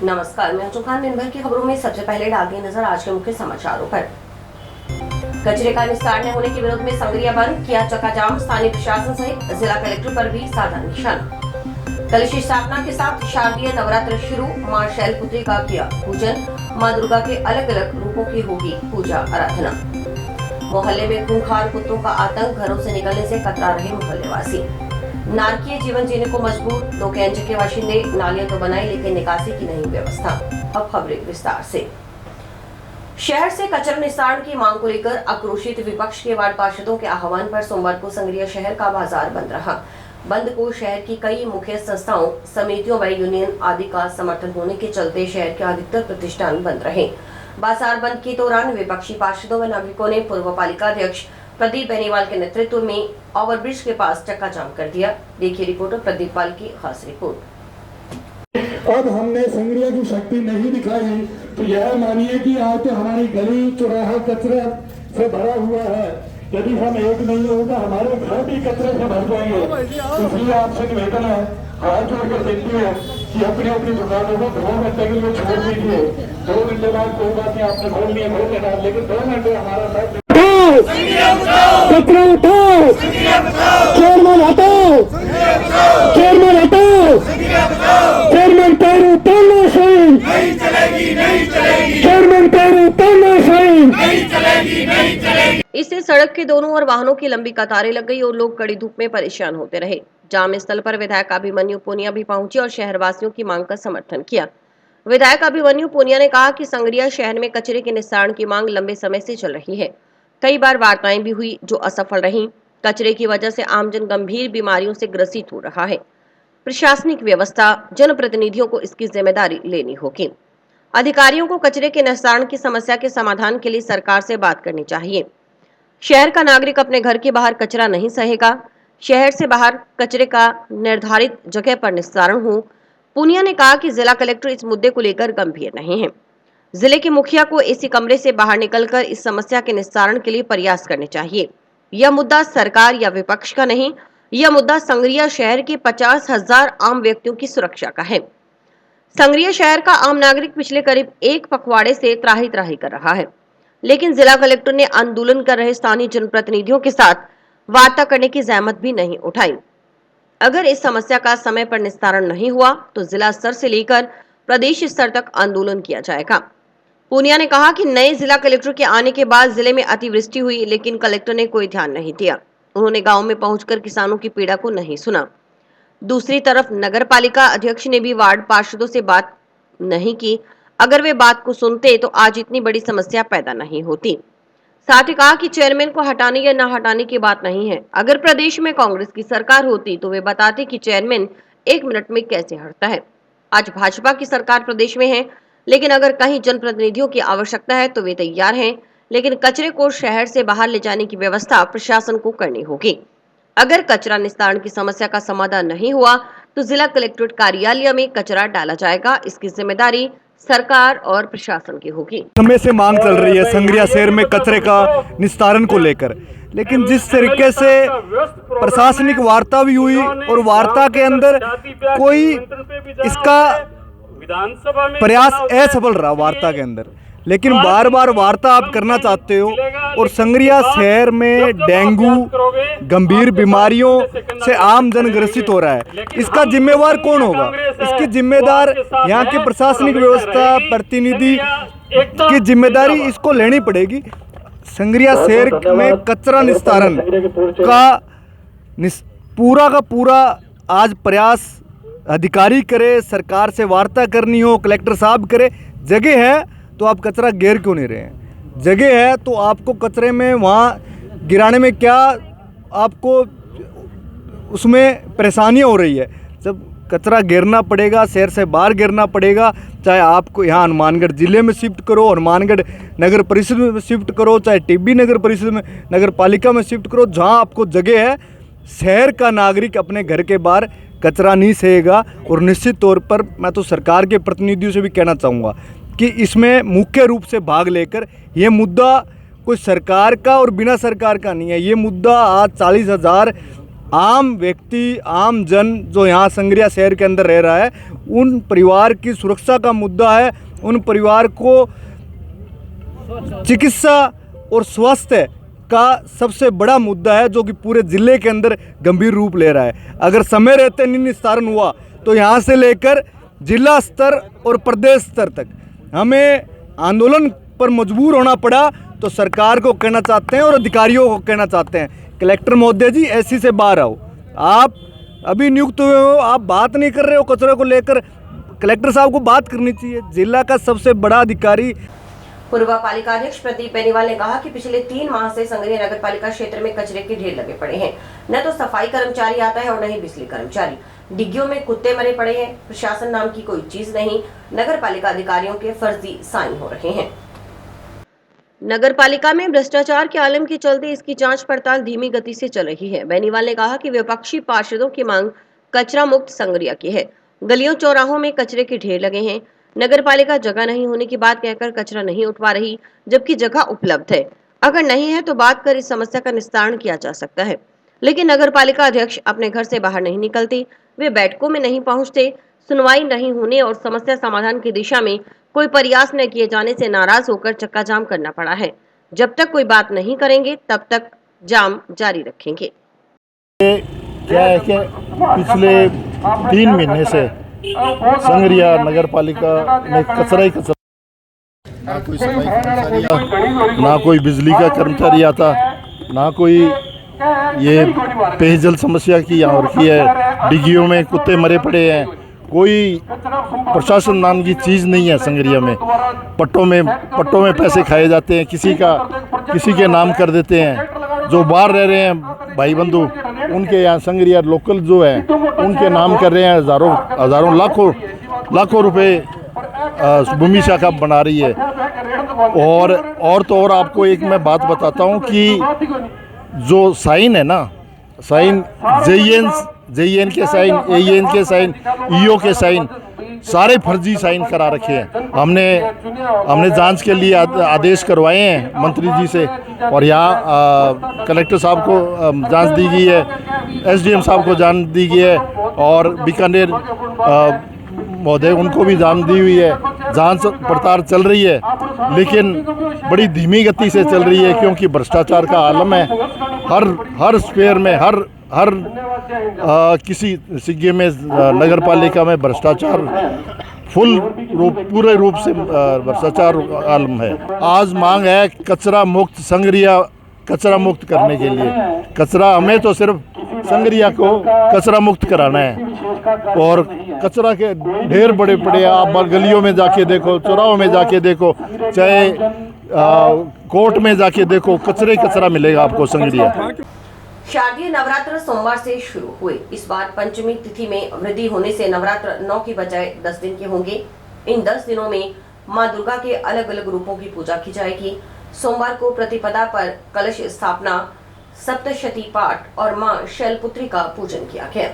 नमस्कार, मैं चौहान। दिन भर की खबरों में सबसे पहले डालते नजर आज के मुख्य समाचारों पर। कचरे का निस्तारण न होने के विरोध में संग्रिया बंद, किया चक्काजाम। स्थानीय प्रशासन सहित जिला कलेक्टर पर भी साधा निशाना। कलश स्थापना के साथ शारदीय नवरात्र शुरू। मां शैलपुत्री का किया पूजन। मां दुर्गा के अलग अलग रूपों की होगी पूजा आराधना। मोहल्ले में खूंखार कुत्तों का आतंक, घरों से निकलने से कतरा रहे मोहल्लेवासी। नारकीय जीवन जीने को मजबूर, लोकेंज के बाशिंदे। नालियां तो बनाई लेकिन निकासी की नहीं व्यवस्था। अब खबरें विस्तार से। शहर से कचरा निस्तारण की मांग को लेकर आक्रोशित विपक्ष के वार्ड पार्षदों के आह्वान पर सोमवार को संग्रिया शहर का बाजार बंद रहा। बंद को शहर की कई मुख्य संस्थाओं, समितियों व यूनियन आदि का समर्थन होने के चलते शहर के अधिकतर प्रतिष्ठान बंद रहे। बाजार बंद के दौरान विपक्षी पार्षदों व नागरिकों ने पूर्व पालिका अध्यक्ष प्रदीप बेनीवाल के नेतृत्व में ओवरब्रिज के पास चक्का जाम कर दिया। देखिए रिपोर्टर प्रदीप पाल की खास रिपोर्ट। अब हमने संग्रिया की शक्ति नहीं दिखाई तो यह मानिए कि आज तो हमारी गली चौराहा कचरे से भरा हुआ है। यदि हम एक नहीं होगा हमारे घर भी कचरे से भर जाएंगे। इसलिए आपसे निवेदन है, हाथ जोड़कर विनती है कि अपनी अपनी दुकानों को 2 घंटे के लिए छोड़ दीजिए। 2 घंटे बाद कोई बात नहीं, आपने खोल लिया खोल लेना, लेकिन 2 घंटे हमारा साथ कचरा उठाओ, चेयरमैन हटाओ, चेयरमैन हटाओ, चेयरमैन पैरों तानाशाही, नहीं चलेगी, नहीं चलेगी, चेयरमैन पैरों तानाशाही, नहीं चलेगी, नहीं चलेगी। इससे सड़क के दोनों ओर वाहनों की लंबी कतारें लग गई और लोग कड़ी धूप में परेशान होते रहे। जाम स्थल पर विधायक अभिमन्यु पुनिया भी पहुंचे और शहरवासियों की मांग का समर्थन किया। विधायक अभिमन्यु पुनिया ने कहा कि संग्रिया शहर में कचरे के निस्तारण की मांग लंबे समय से चल रही है। कई बार वार्ताएं भी हुई जो असफल रहीं। कचरे की वजह से आमजन गंभीर बीमारियों से ग्रसित हो रहा है। प्रशासनिक व्यवस्था, जनप्रतिनिधियों को इसकी जिम्मेदारी लेनी होगी। अधिकारियों को कचरे के निस्तारण की समस्या के समाधान के लिए सरकार से बात करनी चाहिए। शहर का नागरिक अपने घर के बाहर कचरा नहीं सहेगा। शहर से बाहर कचरे का निर्धारित जगह पर निस्तारण हो। पुनिया ने कहा कि जिला कलेक्टर इस मुद्दे को लेकर गंभीर नहीं है। जिले के मुखिया को एसी कमरे से बाहर निकलकर इस समस्या के निस्तारण के लिए प्रयास करने चाहिए। यह मुद्दा सरकार या विपक्ष का नहीं, यह मुद्दा संग्रिया शहर के 50,000 आम व्यक्तियों की सुरक्षा का है। संग्रिया शहर का आम नागरिक पिछले करीब 1 पखवाड़े से त्राही त्राही कर रहा है, लेकिन जिला कलेक्टर ने आंदोलन कर रहे स्थानीय जनप्रतिनिधियों के साथ वार्ता करने की जहमत भी नहीं उठाई। अगर इस समस्या का समय पर निस्तारण नहीं हुआ तो जिला स्तर से लेकर प्रदेश स्तर तक आंदोलन किया जाएगा। पुनिया ने कहा कि नए जिला कलेक्टर के आने के बाद जिले में अतिवृष्टि हुई, लेकिन कलेक्टर ने कोई ध्यान नहीं दिया। उन्होंने गांव में पहुंचकर किसानों की पीड़ा को नहीं सुना। दूसरी तरफ नगर पालिका अध्यक्ष ने भी वार्ड पार्षदों से बात नहीं की। अगर वे बात को सुनते तो आज इतनी बड़ी समस्या पैदा नहीं होती। साथ ही कहा कि चेयरमैन को हटाने या न हटाने की बात नहीं है। अगर प्रदेश में कांग्रेस की सरकार होती तो वे बताते कि चेयरमैन 1 मिनट में कैसे हटता है। आज भाजपा की सरकार प्रदेश में है, लेकिन अगर कहीं जनप्रतिनिधियों की आवश्यकता है तो वे तैयार हैं, लेकिन कचरे को शहर से बाहर ले जाने की व्यवस्था प्रशासन को करनी होगी। अगर कचरा निस्तारण की समस्या का समाधान नहीं हुआ तो जिला कलेक्ट्रेट कार्यालय में कचरा डाला जाएगा। इसकी जिम्मेदारी सरकार और प्रशासन की होगी। समय से मांग चल रही है संग्रिया शहर में कचरे का निस्तारण को लेकर, लेकिन जिस तरीके से प्रशासनिक वार्ता भी हुई और वार्ता के अंदर कोई इसका प्रयास असफल रहा वार्ता के अंदर। लेकिन बार बार वार्ता आप करना चाहते हो और संग्रिया शहर में डेंगू गंभीर बीमारियों से आम जन ग्रसित हो रहा है। इसका जिम्मेवार कौन होगा? इसकी जिम्मेदार यहाँ की प्रशासनिक व्यवस्था प्रतिनिधि की जिम्मेदारी इसको लेनी पड़ेगी। संग्रिया शहर में कचरा निस्तारण का पूरा का पूरा आज प्रयास अधिकारी करे, सरकार से वार्ता करनी हो, कलेक्टर साहब करे। जगह है तो आप कचरा गिर क्यों नहीं रहे हैं? जगह है तो आपको कचरे में वहाँ गिराने में क्या आपको उसमें परेशानियाँ हो रही है। जब कचरा गिरना पड़ेगा, शहर से बाहर गिरना पड़ेगा, चाहे आपको यहाँ हनुमानगढ़ ज़िले में शिफ्ट करो, हनुमानगढ़ नगर परिषद में शिफ्ट करो, चाहे टिब्बी नगर परिषद में नगर पालिका में शिफ्ट करो, जहाँ आपको जगह है। शहर का नागरिक अपने घर के बाहर कचरा नहीं सहेगा। और निश्चित तौर पर मैं तो सरकार के प्रतिनिधियों से भी कहना चाहूँगा कि इसमें मुख्य रूप से भाग लेकर, ये मुद्दा कोई सरकार का और बिना सरकार का नहीं है। ये मुद्दा आज 40,000 आम व्यक्ति, आम जन जो यहाँ संग्रिया शहर के अंदर रह रहा है, उन परिवार की सुरक्षा का मुद्दा है। उन परिवार को चिकित्सा और स्वास्थ्य का सबसे बड़ा मुद्दा है, जो कि पूरे ज़िले के अंदर गंभीर रूप ले रहा है। अगर समय रहते निस्तारण हुआ तो यहाँ से लेकर जिला स्तर और प्रदेश स्तर तक हमें आंदोलन पर मजबूर होना पड़ा, तो सरकार को कहना चाहते हैं और अधिकारियों को कहना चाहते हैं, कलेक्टर महोदय जी ऐसी से बाहर आओ। आप अभी नियुक्त हुए हो, आप बात नहीं कर रहे हो कचरे को लेकर। कलेक्टर साहब को बात करनी चाहिए, जिला का सबसे बड़ा अधिकारी। पूर्व पालिका अध्यक्ष प्रदीप बेनीवाल ने कहा कि पिछले 3 माह से संग्रिया नगर पालिका क्षेत्र में कचरे के ढेर लगे पड़े हैं। न तो सफाई कर्मचारी आता है और न ही बिजली कर्मचारी। डिग्गियों में कुत्ते मरे पड़े हैं। प्रशासन नाम की कोई चीज नहीं। नगर पालिका अधिकारियों के फर्जी साइन हो रहे हैं। नगर पालिका में भ्रष्टाचार के आलम के चलते इसकी जांच पड़ताल धीमी गति से चल रही है। बेनीवाल ने कहा कि विपक्षी पार्षदों की मांग कचरा मुक्त संग्रिया की है। गलियों चौराहों में कचरे के ढेर लगे हैं। नगर पालिका जगह नहीं होने की बात कहकर कचरा नहीं उठवा रही, जबकि जगह उपलब्ध है। अगर नहीं है तो बात कर इस समस्या का निस्तारण किया जा सकता है, लेकिन नगर पालिका अध्यक्ष अपने घर से बाहर नहीं निकलते, वे बैठकों में नहीं पहुंचते। सुनवाई नहीं होने और समस्या समाधान की दिशा में कोई प्रयास न किए जाने से नाराज होकर चक्का जाम करना पड़ा है। जब तक कोई बात नहीं करेंगे तब तक जाम जारी रखेंगे। क्या है कि पिछले 3 महीने से संग्रिया नगर पालिका में कचरा ही कचरा, ना कोई सफाई कर्मचारी, ना कोई बिजली का कर्मचारी आता, ना कोई ये पेयजल समस्या की यहाँ रखी है। डिग्गियों में कुत्ते मरे पड़े हैं। कोई प्रशासन नाम की चीज़ नहीं है संग्रिया में। पट्टों में पैसे खाए जाते हैं, किसी के नाम कर देते हैं। जो बाहर रह रहे हैं भाई बंधु, उनके यहाँ संग्रिया लोकल जो है उनके नाम कर रहे हैं। हज़ारों लाखों रुपए भूमि शाखा बना रही है। और तो और आपको एक मैं बात बताता हूँ कि जो साइन है ना, साइन JEN के साइन, AEN के साइन, EO के साइन, सारे फर्जी साइन करा रखे हैं। हमने जांच के लिए आदेश करवाए हैं मंत्री जी से, और यहाँ कलेक्टर साहब को जांच दी गई है, SDM साहब को जांच दी गई है, और बीकानेर महोदय उनको भी जांच दी हुई है। जांच पड़ताल चल रही है, लेकिन बड़ी धीमी गति से चल रही है, क्योंकि भ्रष्टाचार का आलम है। हर स्क्वायर में, हर किसी सिग्गे में नगर पालिका में भ्रष्टाचार पूरे रूप से भ्रष्टाचार आलम है। आज मांग है कचरा मुक्त संग्रिया, कचरा मुक्त करने के लिए। कचरा हमें तो सिर्फ संग्रिया को कचरा मुक्त कराना है, और कचरा के ढेर बड़े पड़े। आप गलियों में जाके देखो, चौराहों में जाके देखो, चाहे कोर्ट में जाके देखो, कचरा मिलेगा आपको संग्रिया। शारदीय नवरात्र सोमवार से शुरू हुए। इस बार पंचमी तिथि में वृद्धि होने से नवरात्र 9 की बजाय 10 दिन के होंगे। इन 10 दिनों में मां दुर्गा के अलग अलग रूपों की पूजा की जाएगी। सोमवार को प्रतिपदा पर कलश स्थापना, सप्तशती पाठ और मां शैलपुत्री का पूजन किया गया।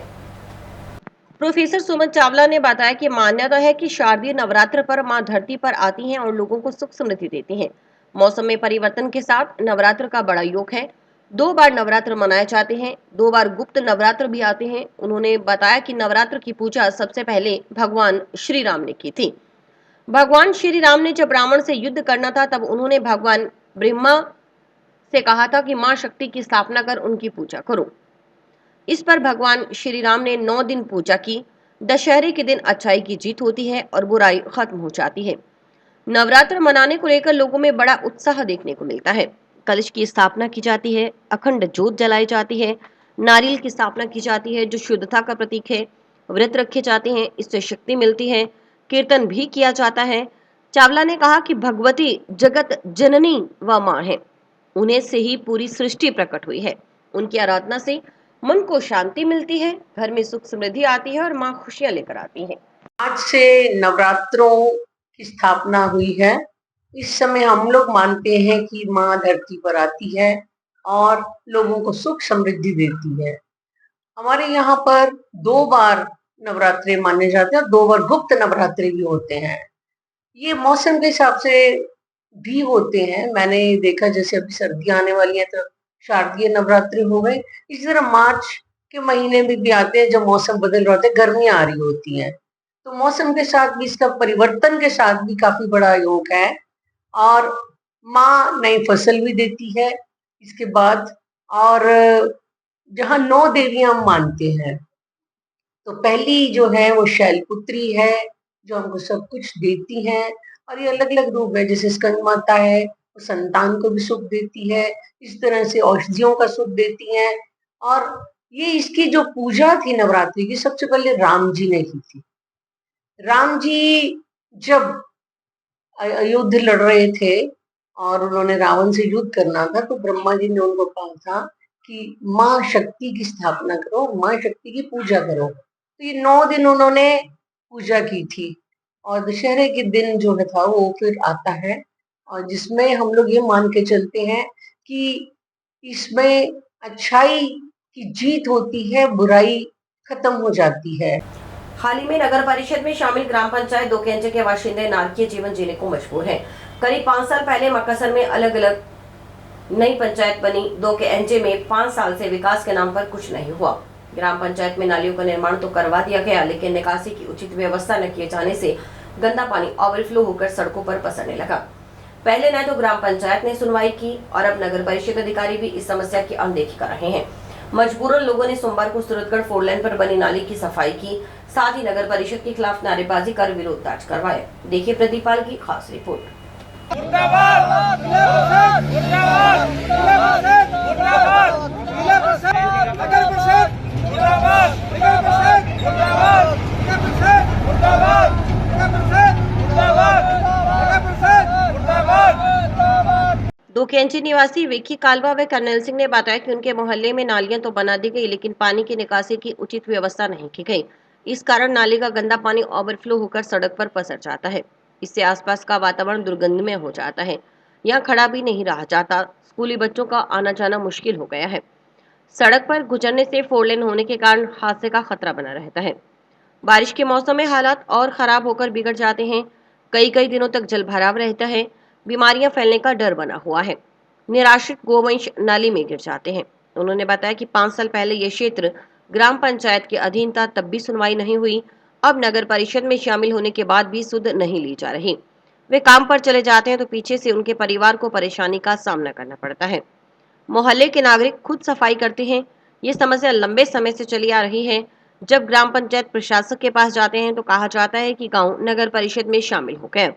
प्रोफेसर सुमन चावला ने बताया कि मान्यता है कि शारदीय नवरात्र पर मां धरती पर आती हैं और लोगों को सुख समृद्धि देती हैं। मौसम में परिवर्तन के साथ नवरात्र का बड़ा योग है। 2 बार नवरात्र मनाए जाते हैं, 2 बार गुप्त नवरात्र भी आते हैं। उन्होंने बताया कि नवरात्र की पूजा सबसे पहले भगवान श्री राम ने की थी। भगवान श्री राम ने जब रावण से युद्ध करना था, तब उन्होंने भगवान ब्रह्मा से कहा था कि मां शक्ति की स्थापना कर उनकी पूजा करो। इस पर भगवान श्री राम ने 9 दिन पूजा की। दशहरे के दिन अच्छाई की जीत होती है और बुराई खत्म हो जाती है। नवरात्र मनाने को लेकर लोगों में बड़ा उत्साह देखने को मिलता है। कलश की स्थापना की जाती है, अखंड ज्योत जलाई जाती है, नारियल की स्थापना की जाती है जो शुद्धता का प्रतीक है। व्रत रखे जाते हैं, इससे शक्ति मिलती है। कीर्तन भी किया जाता है। चावला ने कहा कि भगवती जगत जननी व मां है, उन्हें से ही पूरी सृष्टि प्रकट हुई है। उनकी आराधना से मन को शांति मिलती है, घर में सुख समृद्धि आती है और मां खुशियां लेकर आती है। आज से नवरात्रों की स्थापना हुई है। इस समय हम लोग मानते हैं कि माँ धरती पर आती है और लोगों को सुख समृद्धि देती है। हमारे यहाँ पर 2 बार नवरात्रे माने जाते हैं, 2 बार गुप्त नवरात्रे भी होते हैं। ये मौसम के हिसाब से भी होते हैं। मैंने देखा जैसे अभी सर्दियां आने वाली हैं तो शारदीय नवरात्रि हो गए। इसी तरह मार्च के महीने में भी आते हैं जब मौसम बदल रहा होता है, गर्मियां आ रही होती हैं। तो मौसम के साथ भी, इसका परिवर्तन के साथ भी काफी बड़ा योग है। और माँ नई फसल भी देती है इसके बाद। और जहाँ 9 देवियां हम मानते हैं, तो पहली जो है वो शैलपुत्री है, जो हमको सब कुछ देती है। और ये अलग अलग रूप है, जैसे स्कंद माता है, वो संतान को भी सुख देती है, इस तरह से औषधियों का सुख देती है। और ये इसकी जो पूजा थी नवरात्रि की, सबसे पहले राम जी ने की थी। राम जी जब युद्ध लड़ रहे थे और उन्होंने रावण से युद्ध करना था, तो ब्रह्मा जी ने उनको कहा था कि माँ शक्ति की स्थापना करो, माँ शक्ति की पूजा करो। तो ये 9 दिन उन्होंने पूजा की थी। और दशहरे के दिन जो है था वो फिर आता है, और जिसमें हम लोग ये मान के चलते हैं कि इसमें अच्छाई की जीत होती है, बुराई खत्म हो जाती है। हाल ही में नगर परिषद में शामिल ग्राम पंचायत दोकेंजे के बाशिंदे नारकीय जीवन जीने को मजबूर हैं। करीब 5 साल पहले मक्कासर में अलग अलग नई पंचायत बनी। दोकेंजे में 5 साल से विकास के नाम पर कुछ नहीं हुआ। ग्राम पंचायत में नालियों का निर्माण तो करवा दिया गया, लेकिन निकासी की उचित व्यवस्था न किए जाने से गंदा पानी ओवरफ्लो होकर सड़कों पर पसरने लगा। पहले न तो ग्राम पंचायत ने सुनवाई की और अब नगर परिषद अधिकारी भी इस समस्या की अनदेखी कर रहे हैं। मजबूरन लोगों ने सोमवार को सूरतगढ़ 4 लेन पर बनी नाली की सफाई की, साथ ही नगर परिषद के खिलाफ नारेबाजी कर विरोध दर्ज करवाया। देखिए प्रतिपाल की खास रिपोर्ट। दोकेंजी निवासी विक्की कालवा व कर्नल सिंह ने बताया कि उनके मोहल्ले में नालियां तो बना दी गई, लेकिन पानी की निकासी की उचित व्यवस्था नहीं की गई। इस कारण नाली का गंदा पानी ओवरफ्लो होकर सड़क पर पसर जाता है। इससे आसपास का वातावरण दुर्गंधमय हो जाता है। यहाँ खड़ा भी नहीं रहा जाता। स्कूली बच्चों का आना जाना मुश्किल हो गया है। सड़क पर गुजरने से 4 लेन होने के कारण हादसे का खतरा बना रहता है। बारिश के मौसम में हालात और खराब होकर बिगड़ जाते हैं। कई कई दिनों तक जलभराव रहता है। बीमारियां फैलने का डर बना हुआ है। निराश्रित गोवंश नाली में गिर जाते हैं। उन्होंने बताया कि 5 साल पहले ये क्षेत्र ग्राम पंचायत के अधीन था, तब भी सुनवाई नहीं हुई। अब नगर परिषद में शामिल होने के बाद भी सुध नहीं ली जा रही। वे काम पर चले जाते हैं तो पीछे से उनके परिवार को परेशानी का सामना करना पड़ता है। मोहल्ले के नागरिक खुद सफाई करते हैं। ये समस्या लंबे समय से चली आ रही है। जब ग्राम पंचायत प्रशासक के पास जाते हैं तो कहा जाता है कि गांव नगर परिषद में शामिल हो गए।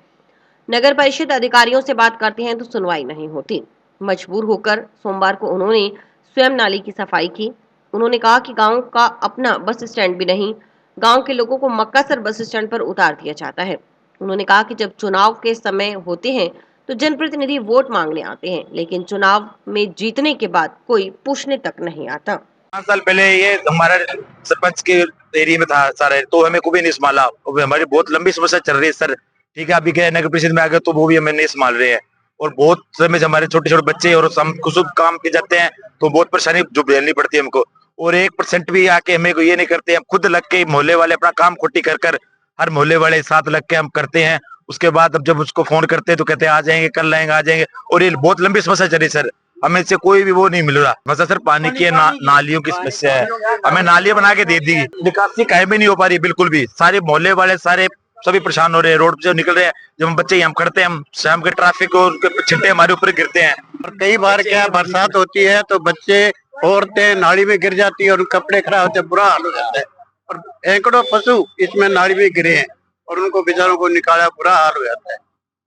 नगर परिषद अधिकारियों से बात करते हैं तो सुनवाई नहीं होती। मजबूर होकर सोमवार को उन्होंने स्वयं नाली की सफाई की। उन्होंने कहा कि गांव का अपना बस स्टैंड भी नहीं, गांव के लोगों को मक्कासर बस स्टैंड पर उतार दिया जाता है। उन्होंने कहा कि जब चुनाव के समय होते हैं तो जनप्रतिनिधि वोट मांगने आते हैं, लेकिन चुनाव में जीतने के बाद कोई पूछने तक नहीं आता। 5 साल पहले ये हमारा सरपंच के एरिया में था सारे, तो हमें को भी नहीं संभाला। हमारी बहुत लंबी समस्या चल रही है सर। ठीक है, अभी क्या नगर परिषद में आ गए तो वो भी हमें नहीं संभाल रहे हैं। और बहुत समय से हमारे छोटे छोटे बच्चे और हम कुछ काम के जाते हैं तो बहुत परेशानी जो झेलनी पड़ती है हमको। और 1% भी आके हमें को ये नहीं करते। हम खुद लग के मोहल्ले वाले अपना काम खोटी कर कर, हर मोहल्ले वाले साथ लग के हम करते हैं। उसके बाद अब जब उसको फोन करते हैं तो कहते हैं आ जाएंगे, कल आएंगे, आ जाएंगे। और ये बहुत लंबी समस्या चल रही सर। हमें इससे कोई भी वो नहीं मिल रहा। मतलब सर पानी की नालियों की समस्या है। हमें नालियां बना के दे दी, निकासी कहीं भी नहीं हो पा रही बिल्कुल भी। सारे मोहल्ले वाले सारे सभी परेशान हो रहे हैं। रोड पे निकल रहे हैं, जब हम बच्चे हम करते हैं, हम शाम के ट्रैफिक और छिट्टे हमारे ऊपर गिरते हैं। और कई बार क्या बरसात होती है तो बच्चे औरतें नाली में गिर जाती है और कपड़े खराब होते हैं, बुरा हाल हो जाता है। और सैकड़ों पशु इसमें नाली में गिरे हैं और उनको बेचारों को निकाला, बुरा हाल हो जाता है।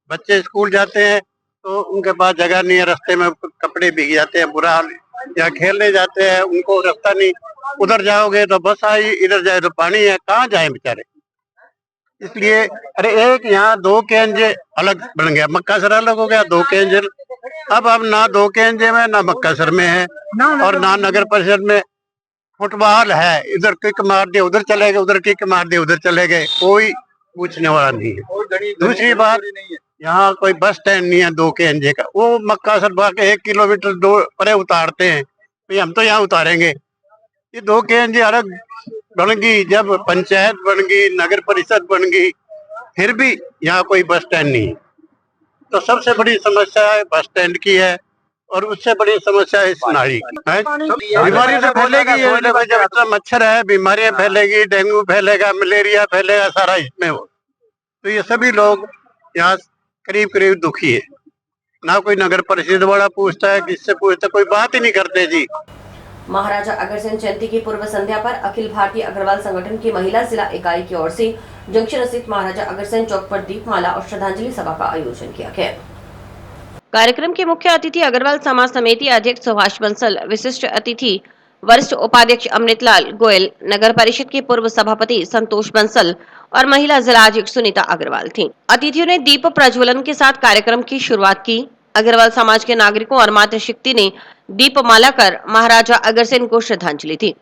बच्चे स्कूल जाते हैं तो उनके पास जगह नहीं है, रास्ते में कपड़े भीग जाते हैं, बुरा हाल। या खेलने जाते हैं, उनको रास्ता नहीं, उधर जाओगे तो बस आई, इधर जाए तो पानी है, कहाँ जाए बेचारे। इसलिए अरे एक यहाँ दोकेंजे अलग बन गया, मक्कासर अलग हो गया, दोकेंजे। अब ना दोकेंजे में ना मक्कासर में है और ना नगर परिषद में। फुटबॉल है, इधर किक मार दिया उधर चले गए, उधर किक मार दिया उधर चले गए, कोई पूछने वाला नहीं है। दूसरी बात, यहाँ कोई बस स्टैंड नहीं है दोकेंजे का। वो मक्कासर बाके 1 किलोमीटर परे उतारते हैं, भाई हम तो यहाँ उतारेंगे। ये दोकेंजे अलग बन गई, जब पंचायत बन गई, नगर परिषद बन गई, फिर भी यहाँ कोई बस स्टैंड नहीं है। तो सबसे बड़ी समस्या है बस स्टैंड की है और उससे बड़ी समस्या है इस नाली की। बीमारी तो फैलेगी, जब इतना मच्छर है बीमारियां फैलेगी, डेंगू फैलेगा, मलेरिया फैलेगा, सारा इसमें हो। तो ये सभी लोग यहाँ करीब करीब दुखी है। ना कोई नगर परिषद वाला पूछता है, किससे पूछता, कोई बात ही नहीं करते जी। महाराजा अग्रसेन जयंती की पूर्व संध्या पर अखिल भारतीय अग्रवाल संगठन की महिला जिला इकाई की ओर से जंक्शन स्थित महाराजा अग्रसेन चौक पर दीपमाला और श्रद्धांजलि सभा का आयोजन किया गया। कार्यक्रम के मुख्य अतिथि अग्रवाल समाज समिति अध्यक्ष सुभाष बंसल, विशिष्ट अतिथि वरिष्ठ उपाध्यक्ष अमृतलाल गोयल, नगर परिषद के पूर्व सभापति संतोष बंसल और महिला जिला अध्यक्ष सुनीता अग्रवाल थी। अतिथियों ने दीप प्रज्वलन के साथ कार्यक्रम की शुरुआत की। अग्रवाल समाज के नागरिकों और मातृशक्ति ने दीपमाला कर महाराजा अग्रसेन को श्रद्धांजलि दी।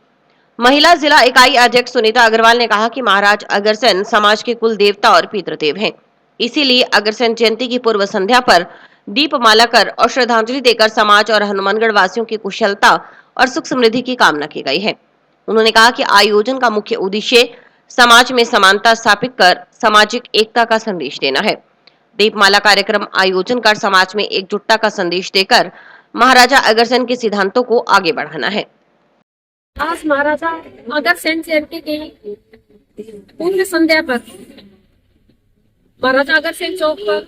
महिला जिला इकाई अध्यक्ष सुनीता अग्रवाल ने कहा कि महाराज अग्रसेन समाज के कुल देवता और पितृदेव हैं, इसीलिए अग्रसेन जयंती की पूर्व संध्या पर दीपमाला कर और श्रद्धांजलि देकर समाज और हनुमानगढ़ वासियों की कुशलता और सुख समृद्धि की कामना की गई है। उन्होंने कहा कि आयोजन का मुख्य उद्देश्य समाज में समानता स्थापित कर सामाजिक एकता का संदेश देना है। दीपमाला कार्यक्रम आयोजन कर समाज में एकजुटता का संदेश देकर महाराजा अग्रसेन के सिद्धांतों को आगे बढ़ाना है। आज महाराजा अग्रसेन जयंती की पूर्व संध्या पर महाराजा अग्रसेन चौक पर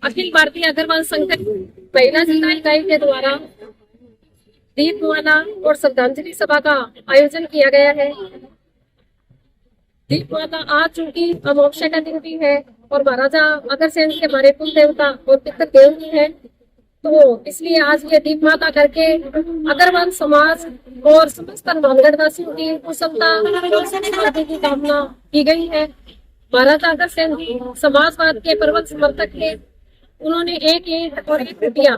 अखिल भारतीय अग्रवाल संगठन महिला जिला इकाई के द्वारा दीपमाला और श्रद्धांजलि सभा का आयोजन किया गया है। दीपमाला आज चूंकि अमावस्या का दिन भी है और महाराजा अग्रसेन के हमारे कुल देवता और पितृदेव भी है, तो इसलिए आज ये दीपमाला करके अग्रवाल समाज और समस्त हनुमानगढ़वासियों की कुशलता और समृद्धि की कामना की गई है। महाराजा अग्रसेन समाजवाद के प्रबल समर्थक थे। उन्होंने एक ईंट और एक कुटिया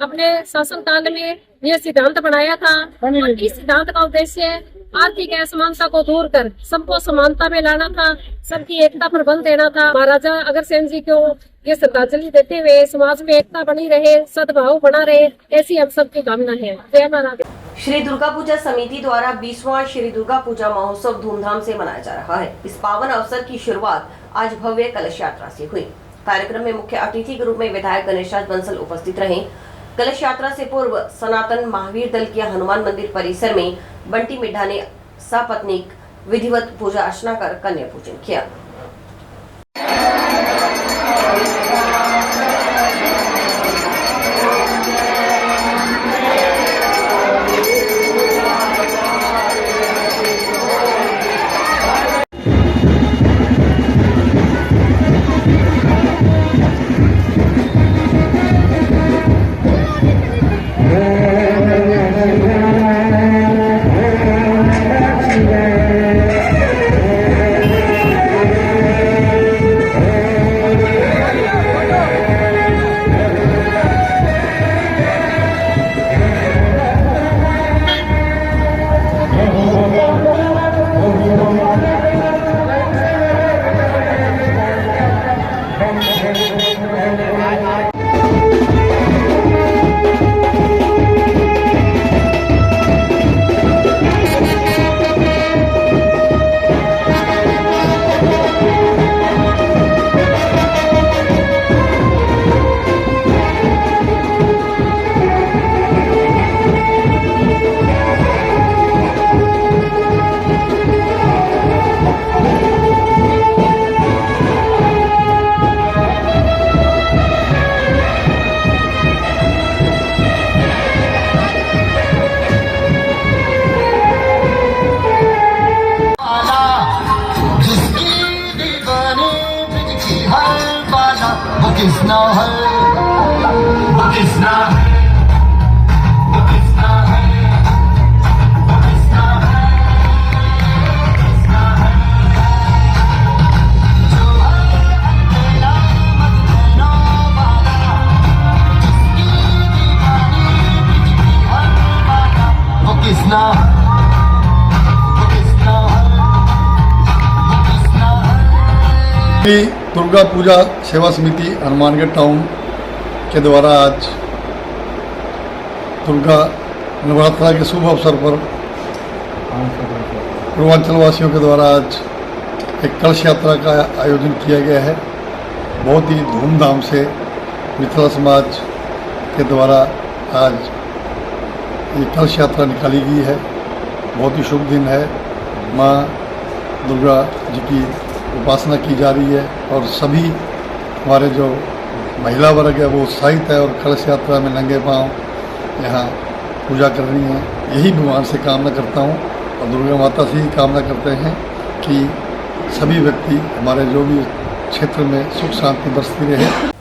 अपने शासनकाल में यह सिद्धांत बनाया था। और इस सिद्धांत का उद्देश्य आर्थिक असमानता को दूर कर सबको समानता में लाना था, सबकी एकता पर बल देना था। महाराजा अग्रसेन जी को ये श्रद्धांजलि देते हुए समाज में एकता बनी रहे, सद्भाव बना रहे, ऐसी हम सबकी कामना है। जय महाराज। श्री दुर्गा पूजा समिति द्वारा 20वां श्री दुर्गा पूजा महोत्सव धूमधाम से मनाया जा रहा है। इस पावन अवसर की शुरुआत आज भव्य कलश यात्रा से हुई। कार्यक्रम में मुख्य अतिथि के रूप में विधायक गणेशराज बंसल उपस्थित रहे। कलश यात्रा से पूर्व सनातन महावीर दल के हनुमान मंदिर परिसर में बंटी मिड्ढा ने सपत्नीक विधिवत पूजा अर्चना कर कन्या पूजन किया। दुर्गा पूजा सेवा समिति हनुमानगढ़ टाउन के द्वारा आज दुर्गा नवरात्रा के शुभ अवसर पर पूर्वांचल वासियों के द्वारा आज एक कलश यात्रा का आयोजन किया गया है। बहुत ही धूमधाम से मिथिला समाज के द्वारा आज ये कलश यात्रा निकाली गई है। बहुत ही शुभ दिन है। माँ दुर्गा जी की उपासना की जा रही है और सभी हमारे जो महिला वर्ग है वो उत्साहित है और कलश यात्रा में नंगे पांव यहाँ पूजा कर रही हैं। यही भगवान से कामना करता हूँ और दुर्गा माता से ही कामना करते हैं कि सभी व्यक्ति हमारे जो भी क्षेत्र में सुख शांति बरसती रहे।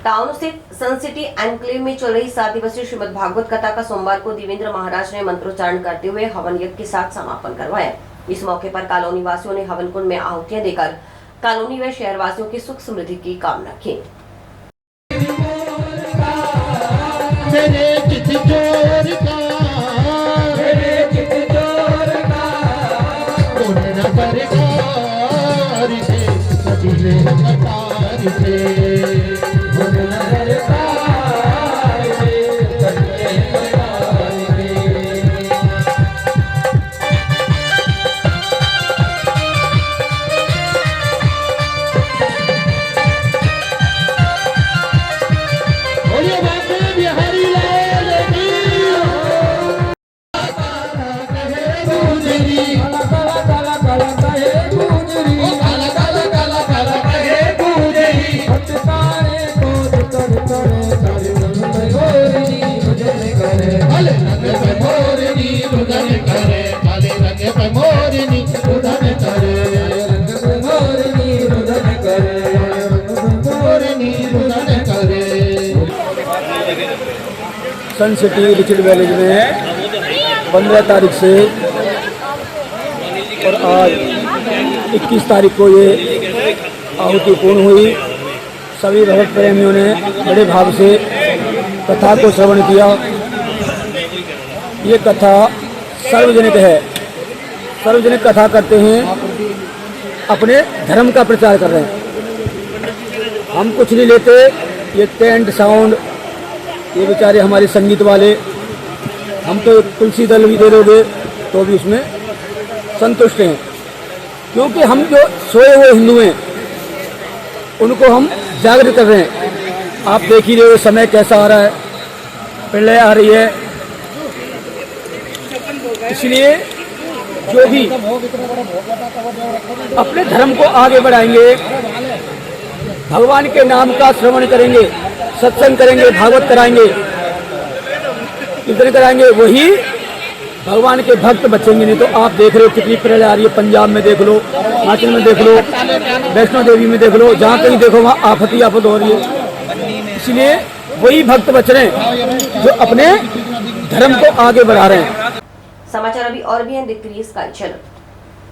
टाउन स्थित सन सिटी एनक्लेव में चल रही 7 दिवसीय श्रीमद् भागवत कथा का सोमवार को देवेंद्र महाराज ने मंत्रोच्चारण करते हुए हवन यज्ञ के साथ समापन करवाया। इस मौके पर कॉलोनी वासियों ने हवन कुंड में आहुतियां देकर कॉलोनी व शहरवासियों की सुख समृद्धि की कामना की। सन सिटी रिचर्ड विलेज में 15 तारीख से और आज 21 तारीख को ये आहुति पूर्ण हुई। सभी भगत प्रेमियों ने बड़े भाव से कथा को श्रवण किया। ये कथा सार्वजनिक है। सार्वजनिक कथा करते हैं, अपने धर्म का प्रचार कर रहे हैं। हम कुछ नहीं लेते। ये टेंट साउंड, ये बेचारे हमारे संगीत वाले, हम तो तुलसी दल भी दे दोगे तो भी उसमें संतुष्ट हैं, क्योंकि हम जो सोए हुए हिंदू हैं उनको हम जागृत कर रहे हैं। आप देख ही रहे हो समय कैसा आ रहा है, प्रलय आ रही है। इसलिए जो भी अपने धर्म को आगे बढ़ाएंगे, भगवान के नाम का श्रवण करेंगे, सत्संग करेंगे, भागवत कराएंगे, कीर्तन कराएंगे, वही भगवान के भक्त बचेंगे। नहीं तो आप देख रहे हो कितनी प्रलय आ रही है। पंजाब में देख लो, हिमाचल में देख लो, वैष्णो देवी में देख लो, जहाँ कहीं देखो वहाँ आफत ही आफत हो रही है। इसलिए वही भक्त बच रहे हैं जो अपने धर्म को आगे बढ़ा रहे हैं। समाचार अभी और भी हैं, देखते रहिए स्काई चैनल।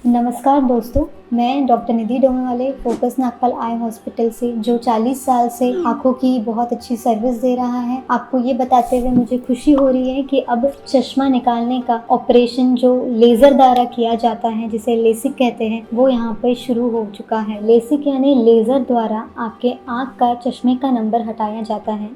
नमस्कार दोस्तों, मैं डॉक्टर निधि डोमेवाले फोकस नागपाल आई हॉस्पिटल से, जो 40 साल से आंखों की बहुत अच्छी सर्विस दे रहा है। आपको ये बताते हुए मुझे खुशी हो रही है कि अब चश्मा निकालने का ऑपरेशन जो लेजर द्वारा किया जाता है, जिसे लेसिक कहते हैं, वो यहाँ पे शुरू हो चुका है। लेसिक यानी लेजर द्वारा आपके आँख का चश्मे का नंबर हटाया जाता है।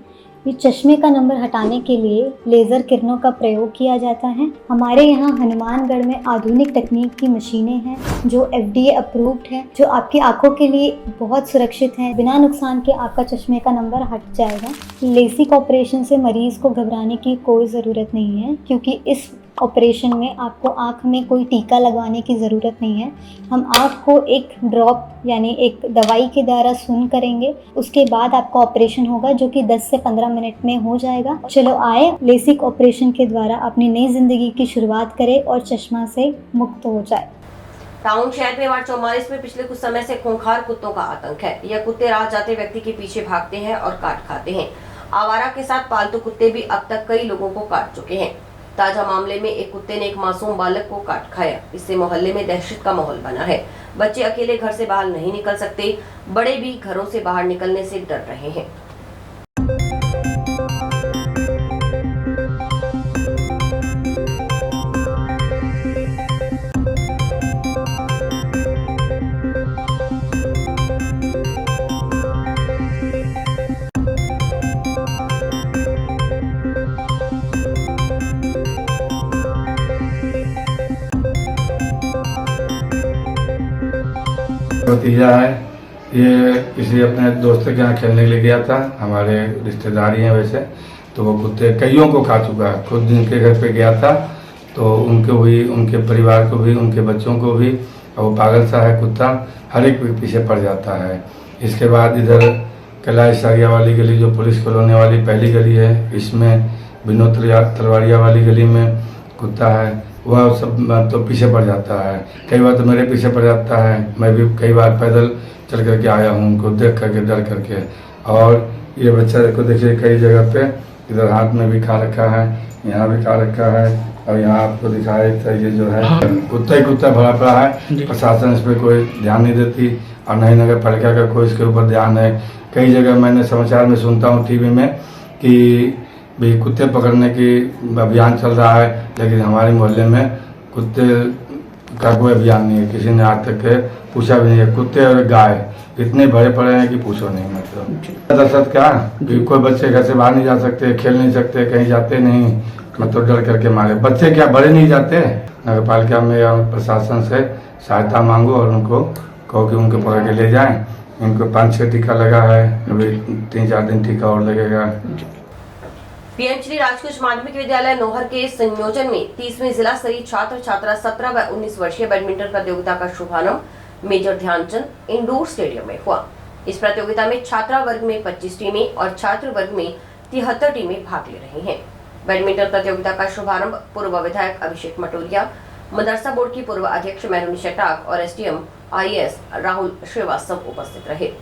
ये चश्मे का नंबर हटाने के लिए लेज़र किरणों का प्रयोग किया जाता है। हमारे यहाँ हनुमानगढ़ में आधुनिक तकनीक की मशीनें हैं जो FDA अप्रूव्ड है, जो आपकी आंखों के लिए बहुत सुरक्षित है। बिना नुकसान के आपका चश्मे का नंबर हट जाएगा। लेसिक ऑपरेशन से मरीज़ को घबराने की कोई ज़रूरत नहीं है, क्योंकि इस ऑपरेशन में आपको आँख में कोई टीका लगवाने की ज़रूरत नहीं है। हम आँख को एक ड्रॉप यानी एक दवाई के द्वारा सुन करेंगे, उसके बाद आपका ऑपरेशन होगा, जो कि 10 से 15 मिनट में हो जाएगा। चलो आए, लेसिक ऑपरेशन के द्वारा अपनी नई ज़िंदगी की शुरुआत करें और चश्मा से मुक्त हो जाए। टाउन शहर में वार्ड 44 में पिछले कुछ समय से खूंखार कुत्तों का आतंक है। यह कुत्ते राह जाते व्यक्ति के पीछे भागते हैं और काट खाते हैं। आवारा के साथ पालतू कुत्ते भी अब तक कई लोगों को काट चुके हैं। ताजा मामले में एक कुत्ते ने एक मासूम बालक को काट खाया। इससे मोहल्ले में दहशत का माहौल बना है। बच्चे अकेले घर से बाहर नहीं निकल सकते, बड़े भी घरों से बाहर निकलने से डर रहे हैं। भतीजा है, ये किसी अपने दोस्त के यहाँ खेलने के लिए गया था। हमारे रिश्तेदार हैं वैसे, तो वो कुत्ते कईयों को खा चुका है। खुद जिनके घर पे गया था तो उनको भी, उनके परिवार को भी, उनके बच्चों को भी। और वो पागल सा है कुत्ता, हर एक पीछे पड़ जाता है। इसके बाद इधर कैलाश सारिया वाली गली जो पुलिस कॉलोनी वाली पहली गली है, इसमें विनोद तलवारिया वाली गली में कुत्ता है, वह सब तो पीछे पड़ जाता है। कई बार तो मेरे पीछे पड़ जाता है, मैं भी कई बार पैदल चल करके आया हूँ उनको देख करके, डर करके। और ये बच्चा को देखिए कई जगह पे इधर हाथ में भी खा रखा है, यहाँ भी खा रखा है, और यहाँ आपको दिखाया था ये जो है कुत्ता ही कुत्ता भरा पड़ा है। प्रशासन इस पर कोई ध्यान नहीं देती और नहीं नगर पालिका का कोई इसके ऊपर ध्यान है। कई जगह मैंने समाचार में सुनता हूँ टीवी में कि भी कुत्ते पकड़ने की अभियान चल रहा है, लेकिन हमारे मोहल्ले में कुत्ते का कोई अभियान नहीं है। किसी ने आज तक पूछा भी नहीं है। कुत्ते और गाय इतने भरे पड़े हैं कि पूछो नहीं। मतलब दर्शक क्या कि कोई बच्चे घर से बाहर नहीं जा सकते, खेल नहीं सकते, कहीं जाते नहीं, मतलब डर करके मारे। बच्चे क्या बड़े नहीं जाते। नगर पालिका में या प्रशासन से सहायता मांगो और उनको कहो कि उनको पकड़ के ले जाएं। इनको 5-6 टीका लगा है, अभी 3-4 दिन टीका और लगेगा। पीएमश्री राजकीय माध्यमिक विद्यालय नोहर के संयोजन में 30वीं जिला स्तरीय छात्र छात्रा 17 व 19 वर्षीय बैडमिंटन प्रतियोगिता का शुभारंभ मेजर ध्यानचंद इंडोर स्टेडियम में हुआ। इस प्रतियोगिता में छात्रा वर्ग में 25 टीमें और छात्र वर्ग में 73 टीमें भाग ले रही हैं। बैडमिंटन प्रतियोगिता का शुभारंभ पूर्व विधायक अभिषेक मटोरिया, मदरसा बोर्ड की पूर्व अध्यक्ष मैरुनी शटाक और एसडीएम आईएएस राहुल श्रीवास्तव उपस्थित रहे।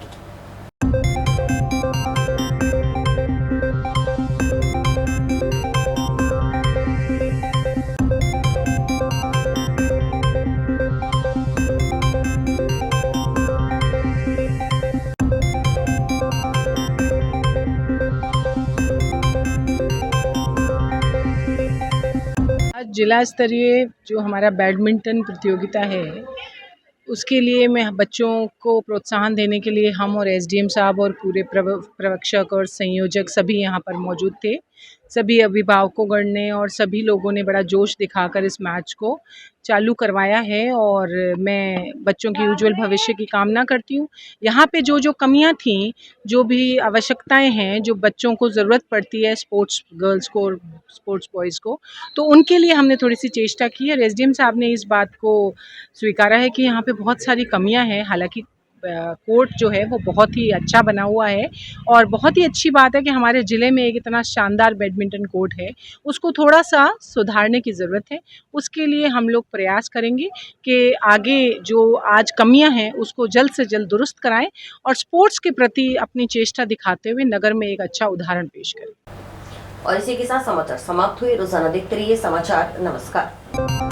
जिला स्तरीय जो हमारा बैडमिंटन प्रतियोगिता है उसके लिए मैं बच्चों को प्रोत्साहन देने के लिए हम और एसडीएम साहब और पूरे प्रवक्षक और संयोजक सभी यहाँ पर मौजूद थे। सभी अभिभावकों ने और सभी लोगों ने बड़ा जोश दिखाकर इस मैच को चालू करवाया है और मैं बच्चों की उज्जवल भविष्य की कामना करती हूँ। यहाँ पे जो जो कमियाँ थीं, जो भी आवश्यकताएं हैं, जो बच्चों को ज़रूरत पड़ती है स्पोर्ट्स गर्ल्स को और स्पोर्ट्स बॉयज़ को, तो उनके लिए हमने थोड़ी सी चेष्टा की और एसडीएम साहब ने इस बात को स्वीकारा है कि यहाँ पे बहुत सारी कमियाँ हैं। हालांकि कोर्ट जो है वो बहुत ही अच्छा बना हुआ है और बहुत ही अच्छी बात है कि हमारे ज़िले में एक इतना शानदार बैडमिंटन कोर्ट है, उसको थोड़ा सा सुधारने की ज़रूरत है। उसके लिए हम लोग प्रयास करेंगे कि आगे जो आज कमियां हैं उसको जल्द से जल्द दुरुस्त कराएं और स्पोर्ट्स के प्रति अपनी चेष्टा दिखाते हुए नगर में एक अच्छा उदाहरण पेश करें। और इसी के साथ समाचार समाप्त हुए। रोजाना देखते रहिए समाचार। नमस्कार।